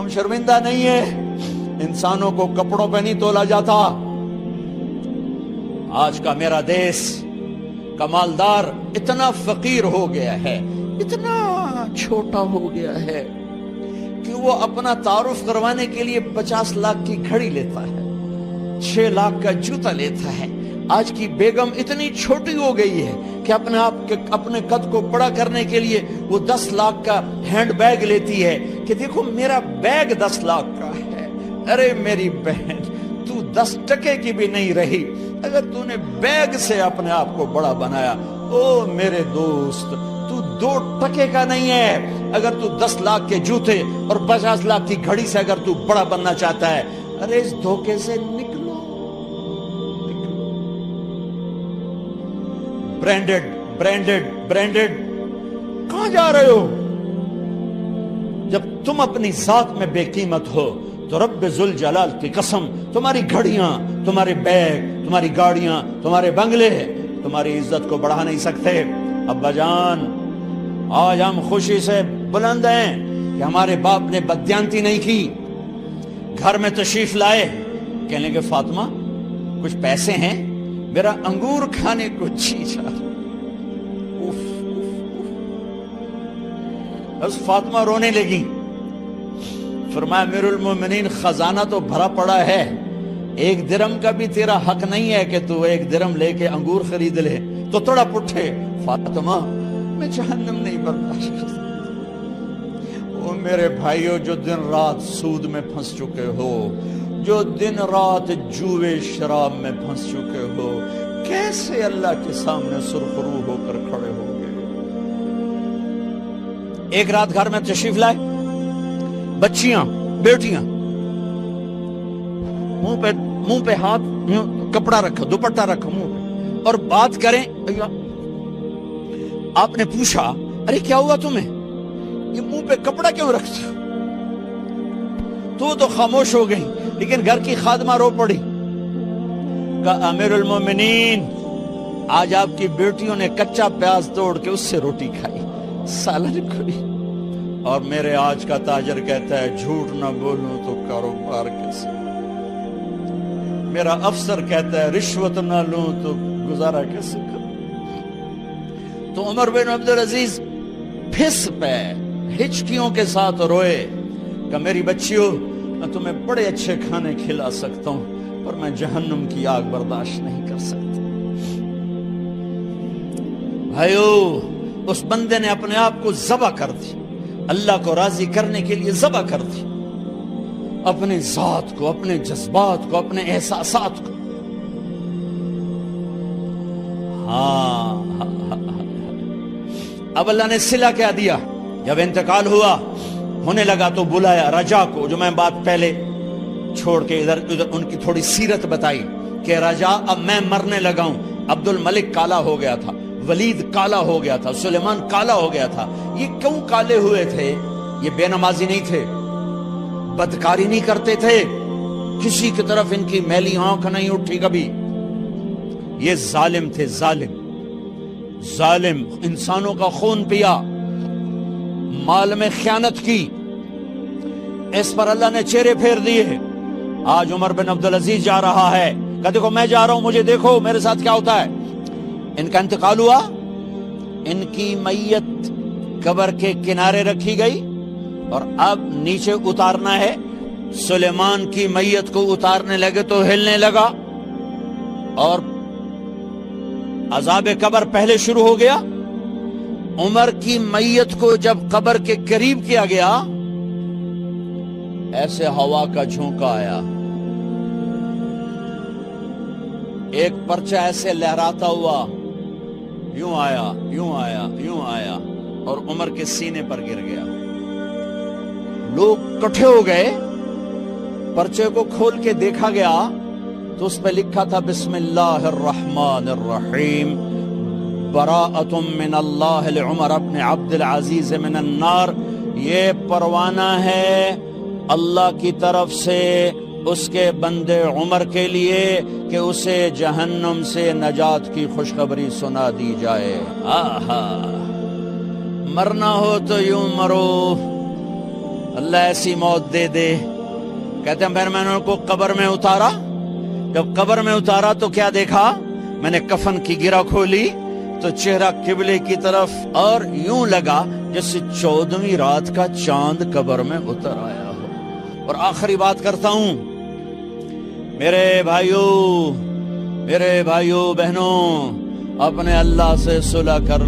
ہم شرمندہ نہیں ہیں، انسانوں کو کپڑوں پہ نہیں تولا جاتا۔ آج کا میرا دیس کا مالدار اتنا فقیر ہو گیا ہے، اتنا چھوٹا ہو گیا ہے کہ وہ اپنا تعارف کروانے کے لیے 50 لاکھ کی گھڑی لیتا ہے، 6 لاکھ کا جوتا لیتا ہے۔ آج کی بیگم اتنی چھوٹی ہو گئی ہے کہ اپنے قد کو بڑا کرنے کے لیے وہ 10 لاکھ کا ہینڈ بیگ لیتی ہے کہ دیکھو میرا بیگ 10 لاکھ کا ہے۔ ارے میری بہن، تو 10 ٹکے کی بھی نہیں رہی اگر تو نے بیگ سے اپنے آپ کو بڑا بنایا۔ او میرے دوست، تو 2 ٹکے کا نہیں ہے اگر تو 10 لاکھ کے جوتے اور 50 لاکھ کی گھڑی سے اگر تو بڑا بننا چاہتا ہے۔ ارے اس دھوکے سے نکلو۔ برینڈڈ برینڈڈ برینڈڈ، کہاں جا رہے ہو؟ جب تم اپنی ذات میں بے قیمت ہو تو رب ذوالجلال کی قسم، تمہاری گھڑیاں، تمہارے بیگ، تمہاری گاڑیاں، تمہارے بنگلے تمہاری عزت کو بڑھا نہیں سکتے۔ ابا جان، آج ہم خوشی سے بلند ہیں کہ ہمارے باپ نے بددیانتی نہیں کی۔ گھر میں تشریف لائے، کہنے کہ فاطمہ کچھ پیسے ہیں، میرا انگور کھانے کو جی چاہ رہا۔ بس فاطمہ رونے لگی۔ فرمایا امیر المومنین، خزانہ تو بھرا پڑا ہے، 1 درم کا بھی تیرا حق نہیں ہے کہ تو 1 درم لے کے انگور خرید لے۔ تو تڑپ اٹھے، فاطمہ میں جہنم نہیں برداشت کر سکتا۔ وہ میرے بھائیوں جو دن رات سود میں پھنس چکے ہو، جو دن رات جوئے شراب میں پھنس چکے ہو، کیسے اللہ کے سامنے سرخرو ہو کر کھڑے ہو گئے؟ ایک رات گھر میں تشریف لائے، بچیاں، بیٹیاں، منہ پہ ہاتھ، کپڑا رکھا، دوپٹہ رکھا منہ پہ، اور بات کریں۔ آپ نے پوچھا ارے کیا ہوا تمہیں، یہ منہ پہ کپڑا کیوں رکھتے ہو؟ تو خاموش ہو گئی، لیکن گھر کی خادمہ رو پڑی۔ کہا امیر المومنین، آج آپ کی بیٹیوں نے کچا پیاز توڑ کے اس سے روٹی کھائی، سالن کھائی، اور میرے آج کا تاجر کہتا ہے جھوٹ نہ بولوں تو کاروبار کیسے، میرا افسر کہتا ہے رشوت نہ لوں تو گزارا کیسے کروں۔ تو عمر بن عبدالعزیز پھس پہ ہچکیوں کے ساتھ روئے کہ میری بچیوں، میں تمہیں بڑے اچھے کھانے کھلا سکتا ہوں پر میں جہنم کی آگ برداشت نہیں کر سکتا۔ بھائیو، اس بندے نے اپنے آپ کو ذبح کر دی، اللہ کو راضی کرنے کے لیے ذبح کر دی، اپنے ذات کو، اپنے جذبات کو، اپنے احساسات کو۔ اب اللہ نے صلہ کیا دیا؟ جب انتقال ہونے لگا تو بلایا رجا کو، جو میں بات پہلے چھوڑ کے ادھر ان کی تھوڑی سیرت بتائی کہ رجا اب میں مرنے لگا ہوں۔ عبد الملک کالا ہو گیا تھا، ولید کالا ہو گیا تھا، سلیمان کالا ہو گیا تھا۔ یہ کیوں کالے ہوئے تھے؟ یہ بے نمازی نہیں تھے، بدکاری نہیں کرتے تھے، کسی کی طرف ان کی میلی آنکھ نہیں اٹھی کبھی۔ یہ ظالم تھے، ظالم، انسانوں کا خون پیا، مال میں خیانت کی، اس پر اللہ نے چہرے پھیر دیے۔ آج عمر بن عبدالعزیز جا رہا ہے کہ دیکھو میں جا رہا ہوں، مجھے دیکھو میرے ساتھ کیا ہوتا ہے۔ ان کا انتقال ہوا، ان کی میت قبر کے کنارے رکھی گئی، اور اب نیچے اتارنا ہے۔ سلیمان کی میت کو اتارنے لگے تو ہلنے لگا، اور عذاب قبر پہلے شروع ہو گیا۔ عمر کی میت کو جب قبر کے قریب کیا گیا، ایسے ہوا کا جھونکا آیا، ایک پرچہ ایسے لہراتا ہوا، یوں آیا، یوں آیا، یوں آیا، اور عمر کے سینے پر گر گیا۔ لوگ کٹھے ہو گئے، پرچے کو کھول کے دیکھا گیا تو اس پہ لکھا تھا بسم اللہ الرحمن الرحیم، براءۃ من اللہ لعمر بن عبد العزیز من النار۔ یہ پروانہ ہے اللہ کی طرف سے اس کے بندے عمر کے لیے کہ اسے جہنم سے نجات کی خوشخبری سنا دی جائے۔ آہا، مرنا ہو تو یوں مرو، اللہ ایسی موت دے دے. کہتے ہیں پھر میں نے ان کو قبر میں اتارا. جب قبر میں اتارا تو کیا دیکھا؟ میں نے کفن کی گرہ کھولی تو چہرہ قبلے کی طرف، اور یوں لگا جیسے 14ویں رات کا چاند قبر میں اتر آیا ہو. اور آخری بات کرتا ہوں، میرے بھائیوں بہنوں، اپنے اللہ سے صلح کر